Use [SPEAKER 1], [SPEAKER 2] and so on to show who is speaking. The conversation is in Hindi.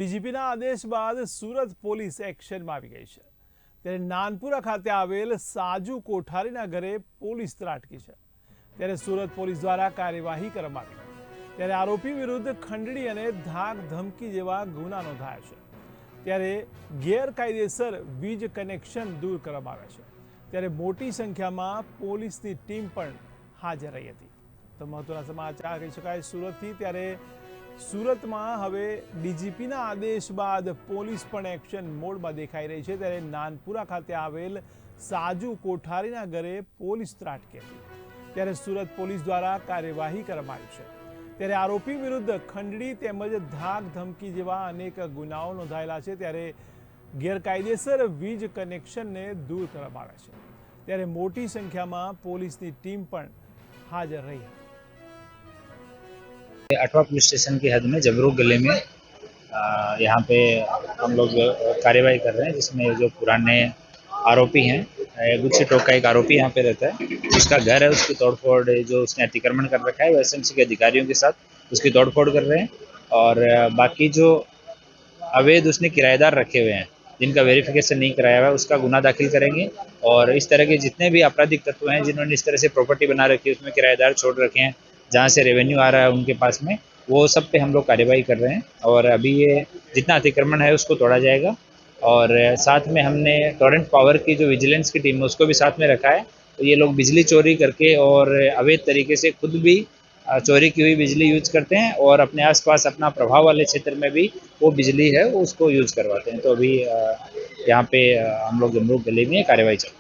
[SPEAKER 1] ડીજીપીના આદેશ બાદ સુરત પોલીસ એક્શનમાં આવી ગઈ છે। ત્યારે નાનપુરા ખાતે આવેલ સાજુ કોઠારીના ઘરે પોલીસ ત્રાટકી છે। ત્યારે સુરત પોલીસ દ્વારા કાર્યવાહી કરવામાં આવી। ત્યારે આરોપી વિરુદ્ધ ખંડણી અને ધાક ધમકી જેવા ગુના નોંધાયા છે। ત્યારે ગેરકાયદેસર વીજ કનેક્શન દૂર કરવામાં આવ્યા છે। ત્યારે મોટી સંખ્યામાં પોલીસની ટીમ પણ હાજર રહી હતી। તો મહત્વના સમાચાર કહી શકાય સુરતથી। ત્યારે સુરતમાં હવે ડીજીપીના આદેશ બાદ પોલીસ પણ એક્શન મોડમાં દેખાઈ રહી છે। ત્યારે નાનપુરા ખાતે આવેલ સાજુ કોઠારીના ઘરે પોલીસ ત્રાટકી હતી। ત્યારે સુરત પોલીસ દ્વારા કાર્યવાહી કરવામાં આવી છે। ત્યારે આરોપી વિરુદ્ધ ખંડણી તેમજ ધાક ધમકી જેવા અનેક ગુનાઓ નોંધાયેલા છે। ત્યારે ગેરકાયદેસર વીજ કનેક્શનને દૂર કરવામાં આવ્યા છે। ત્યારે મોટી સંખ્યામાં પોલીસની ટીમ પણ हाजिर रही है।
[SPEAKER 2] 8वां पुलिस स्टेशन की हद में जबरू गले में यहाँ पे हम लोग कार्यवाही कर रहे हैं, जिसमें जो पुराने आरोपी हैं, गुच्छी टोक का एक आरोपी यहाँ पे रहता है, उसका घर है, उसकी तोड़फोड़ जो उसने अतिक्रमण कर रखा है वो एसएमसी के अधिकारियों के साथ उसकी तोड़फोड़ कर रहे हैं। और बाकी जो अवैध उसने किराएदार रखे हुए हैं जिनका वेरिफिकेशन नहीं कराया हुआ है उसका गुना दाखिल करेंगे। और इस तरह के जितने भी आपराधिक तत्व हैं जिन्होंने इस तरह से प्रॉपर्टी बना रखी है, उसमें किराएदार छोड़ रखे हैं, जहाँ से रेवेन्यू आ रहा है उनके पास में, वो सब पे हम लोग कार्यवाही कर रहे हैं। और अभी ये जितना अतिक्रमण है उसको तोड़ा जाएगा। और साथ में हमने टोरेंट पावर की जो विजिलेंस की टीम है उसको भी साथ में रखा है। तो ये लोग बिजली चोरी करके और अवैध तरीके से खुद भी चोरी की हुई बिजली यूज करते हैं और अपने आसपास अपना प्रभाव वाले क्षेत्र में भी वो बिजली है वो उसको यूज करवाते हैं। तो अभी यहाँ पे हम लोग जमरू गली में कार्यवाही चल रही है।